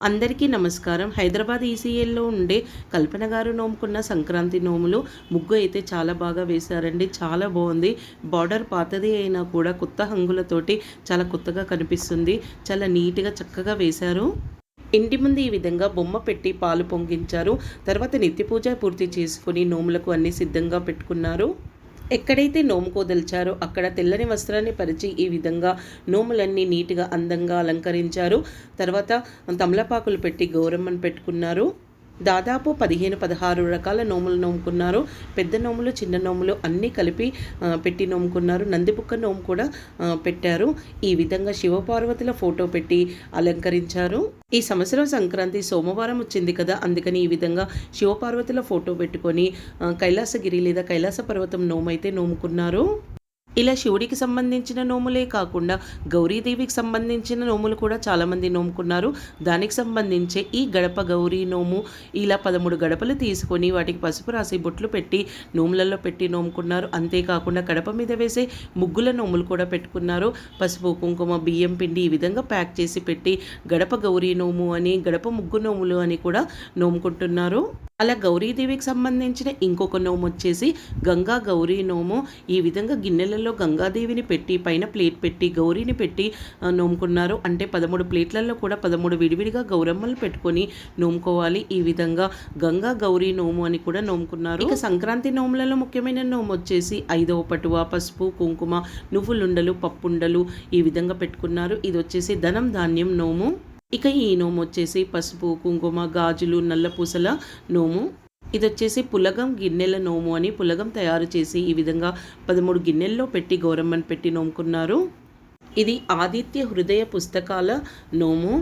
అందరికీ నమస్కారం. హైదరాబాద్ ఈసీఎల్లో ఉండే కల్పన గారు నోముకున్న సంక్రాంతి నోములు ముగ్గు అయితే చాలా బాగా వేశారండి. చాలా బాగుంది. బార్డర్ పాతది అయినా కూడా కొత్త హంగులతోటి చాలా కొత్తగా కనిపిస్తుంది. చాలా నీట్గా చక్కగా వేశారు. ఇంటి ముందు ఈ విధంగా బొమ్మ పెట్టి పాలు పొంగించారు. తర్వాత నిత్య పూజ పూర్తి చేసుకుని నోములకు అన్ని సిద్ధంగా పెట్టుకున్నారు. ఎక్కడైతే నోము కోదల్చారో అక్కడ తెల్లని వస్త్రాన్ని పరిచి ఈ విధంగా నోములన్నీ నీట్గా అందంగా అలంకరించారు. తర్వాత తమలపాకులు పెట్టి గౌరమ్మను పెట్టుకున్నారు. దాదాపు 15-16 రకాల నోములు నోముకున్నారు. పెద్ద నోములు చిన్న నోములు అన్నీ కలిపి పెట్టి నోముకున్నారు. నందిబుక్క నోము కూడా పెట్టారు. ఈ విధంగా శివపార్వతుల ఫోటో పెట్టి అలంకరించారు. ఈ సంవత్సరం సంక్రాంతి సోమవారం వచ్చింది కదా, అందుకని ఈ విధంగా శివపార్వతుల ఫోటో పెట్టుకొని కైలాసగిరి లేదా కైలాస పర్వతం నోము అయితే నోముకున్నారు. ఇలా శివుడికి సంబంధించిన నోములే కాకుండా గౌరీదేవికి సంబంధించిన నోములు కూడా చాలామంది నోముకున్నారు. దానికి సంబంధించే ఈ గడప గౌరీ నోము ఇలా 13 గడపలు తీసుకొని వాటికి పసుపు రాసి బొట్లు పెట్టి నోములలో పెట్టి నోముకున్నారు. అంతేకాకుండా గడప మీద వేసే ముగ్గుల నోములు కూడా పెట్టుకున్నారు. పసుపు కుంకుమ బియ్యం పిండి ఈ విధంగా ప్యాక్ చేసి పెట్టి గడప గౌరీ నోము అని గడప ముగ్గు నోములు అని కూడా నోముకుంటున్నారు. అలా గౌరీదేవికి సంబంధించిన ఇంకొక నోము వచ్చేసి గంగా గౌరీ నోము. ఈ విధంగా గిన్నెలలో గంగాదేవిని పెట్టి పైన ప్లేట్ పెట్టి గౌరీని పెట్టి నోముకున్నారు. అంటే 13 ప్లేట్లలో కూడా 13 విడివిడిగా గౌరమ్మలు పెట్టుకొని నోముకోవాలి. ఈ విధంగా గంగా గౌరీ నోము అని కూడా నోముకున్నారు. ఇక సంక్రాంతి నోములలో ముఖ్యమైన నోము వచ్చేసి 5వ పటువ పసుపు కుంకుమ నువ్వులుండలు పప్పుండలు ఈ విధంగా పెట్టుకున్నారు. ఇది వచ్చేసి ధనం ధాన్యం నోము. ఇక ఈ నోము వచ్చేసి పసుపు కుంకుమ గాజులు నల్లపూసల నోము. ఇది వచ్చేసి పులగం గిన్నెల నోము అని పులగం తయారు చేసి ఈ విధంగా 13 గిన్నెల్లో పెట్టి గౌరమ్మని పెట్టి నోముకున్నారు. ఇది ఆదిత్య హృదయ పుస్తకాల నోము.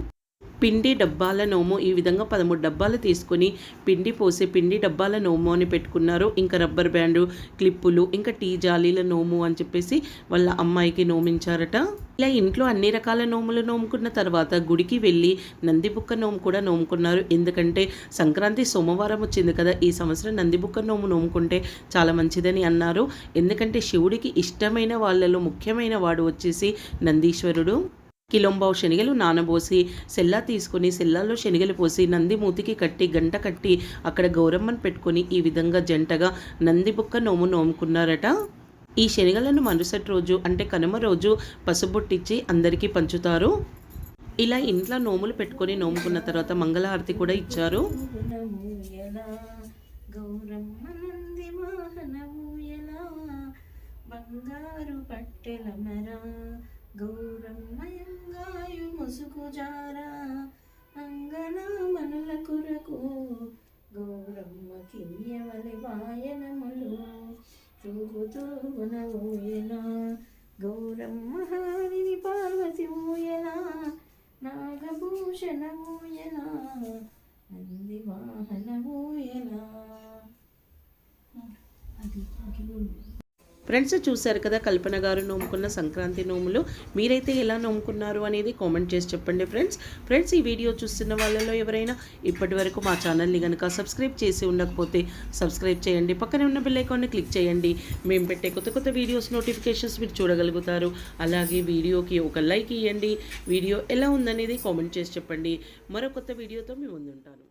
పిండి డబ్బాల నోము. ఈ విధంగా 13 డబ్బాలు తీసుకొని పిండి పోసి పిండి డబ్బాల నోము అని పెట్టుకున్నారు. ఇంకా రబ్బర్ బ్యాండు క్లిప్పులు ఇంకా టీ జాలీల నోము అని చెప్పేసి వాళ్ళ అమ్మాయికి నోమించారట. ఇలా ఇంట్లో అన్ని రకాల నోములు నోముకున్న తర్వాత గుడికి వెళ్ళి నందిబుక్క నోము కూడా నోముకున్నారు. ఎందుకంటే సంక్రాంతి సోమవారం వచ్చింది కదా, ఈ సంవత్సరం నందిబుక్క నోము నోముకుంటే చాలా మంచిదని అన్నారు. ఎందుకంటే శివుడికి ఇష్టమైన వాళ్ళలో ముఖ్యమైన వాడు వచ్చేసి నందీశ్వరుడు. కిలోంబావు శనగలు నానబోసి సెల్లా తీసుకొని సెల్లాలో శనగలు పోసి నంది మూతికి కట్టి గంట కట్టి అక్కడ గౌరమ్మను పెట్టుకొని ఈ విధంగా జంటగా నందిబుక్క నోము నోముకున్నారట. ఈ శనగలను మరుసటి రోజు అంటే కనుమ రోజు పసుబొట్టించి అందరికీ పంచుతారు. ఇలా ఇంట్లో నోములు పెట్టుకొని నోముకున్న తర్వాత మంగళహారతి కూడా ఇచ్చారు. గౌరమ్మయంగాయు ముసుగుజారా అంగనామనుల కొరకు గౌరమ్మ కియ్యవలి వాయనములు చూగుతూ ఊయలా గౌరమ్మ హారిని పార్వతి ఊయలా నాగభూషణ ఊయలా నంది వాహన ఊయలా. అది ఫ్రెండ్స్ చూశారు కదా కల్పన గారు నోముకున్న సంక్రాంతి నోములు. మీరైతే ఎలా నోముకున్నారు అనేది కామెంట్ చేసి చెప్పండి ఫ్రెండ్స్ ఈ వీడియో చూస్తున్న వాళ్ళలో ఎవరైనా ఇప్పటి వరకు మా ఛానల్ని కనుక సబ్స్క్రైబ్ చేసి ఉండకపోతే సబ్స్క్రైబ్ చేయండి. పక్కనే ఉన్న బెల్ ఐకాన్ని క్లిక్ చేయండి. మేము పెట్టే కొత్త వీడియోస్ నోటిఫికేషన్స్ మీరు చూడగలుగుతారు. అలాగే వీడియోకి ఒక లైక్ ఇవ్వండి. వీడియో ఎలా ఉందనేది కామెంట్ చేసి చెప్పండి. మరో కొత్త వీడియోతో మీ ముందుంటాను.